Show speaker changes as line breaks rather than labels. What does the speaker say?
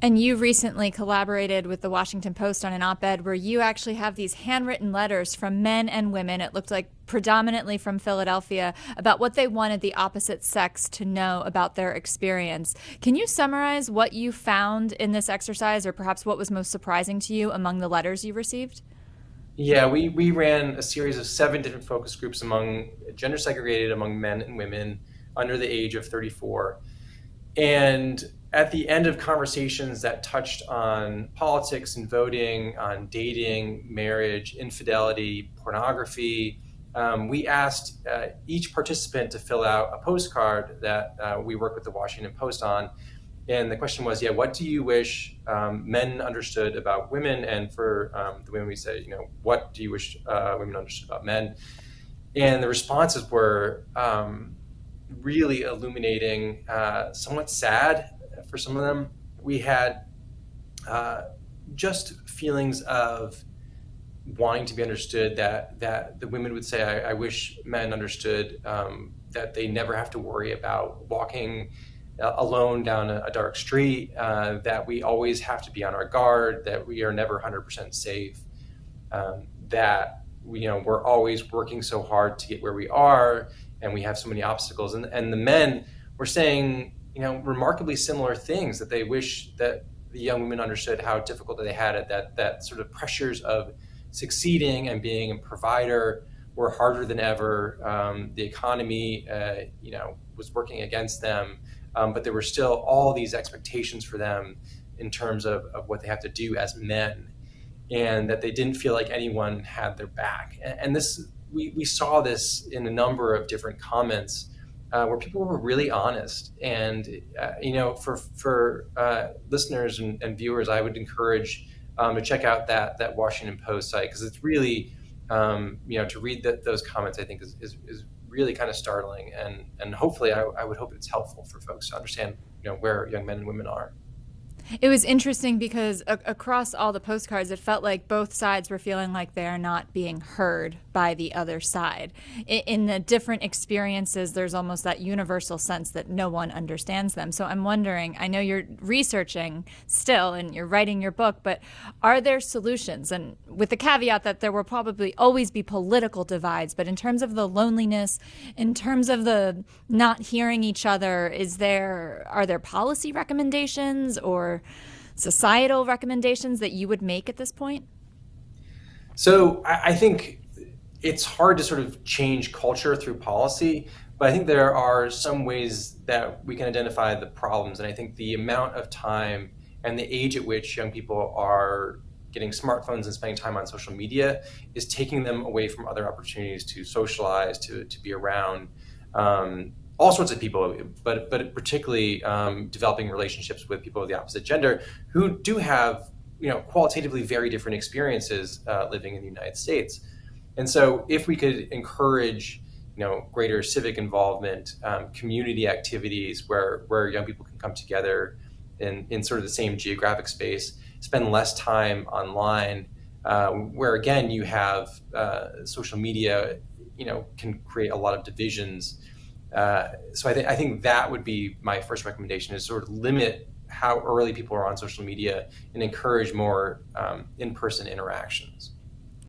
And you recently collaborated with the Washington Post on an op-ed where you actually have these handwritten letters from men and women, it looked like predominantly from Philadelphia, about what they wanted the opposite sex to know about their experience. Can you summarize what you found in this exercise, or perhaps what was most surprising to you among the letters you received?
Yeah, we ran a series of 7 different focus groups among gender segregated among men and women under the age of 34. And at the end of conversations that touched on politics and voting, on dating, marriage, infidelity, pornography, we asked each participant to fill out a postcard that we work with the Washington Post on. And the question was, yeah, what do you wish men understood about women? And for the women, we said, what do you wish women understood about men? And the responses were really illuminating, somewhat sad for some of them. We had just feelings of wanting to be understood, that the women would say, I wish men understood that they never have to worry about walking alone down a dark street, that we always have to be on our guard, that we are never 100% safe, that we're always working so hard to get where we are, and we have so many obstacles. And the men were saying, remarkably similar things, that they wish that the young women understood how difficult they had it, that sort of pressures of succeeding and being a provider were harder than ever. The economy, was working against them, but there were still all these expectations for them in terms of what they have to do as men, and that they didn't feel like anyone had their back. And this, we saw this in a number of different comments where people were really honest. And for listeners and viewers, I would encourage to check out that Washington Post site, because it's really to read those comments, I think is really kind of startling, and hopefully I would hope it's helpful for folks to understand where young men and women are.
It was interesting because across all the postcards, it felt like both sides were feeling like they are not being heard by the other side. In the different experiences, there's almost that universal sense that no one understands them. So I'm wondering, I know you're researching still and you're writing your book, but are there solutions? And with the caveat that there will probably always be political divides, but in terms of the loneliness, in terms of the not hearing each other, are there policy recommendations or societal recommendations that you would make at this point?
So I think it's hard to sort of change culture through policy, but I think there are some ways that we can identify the problems. And I think the amount of time and the age at which young people are getting smartphones and spending time on social media is taking them away from other opportunities to socialize, to be around all sorts of people, but particularly developing relationships with people of the opposite gender who do have qualitatively very different experiences living in the United States. And so if we could encourage greater civic involvement, community activities where young people can come together in sort of the same geographic space, spend less time online, where again you have social media can create a lot of divisions. So I think that would be my first recommendation, is sort of limit how early people are on social media and encourage more in-person interactions.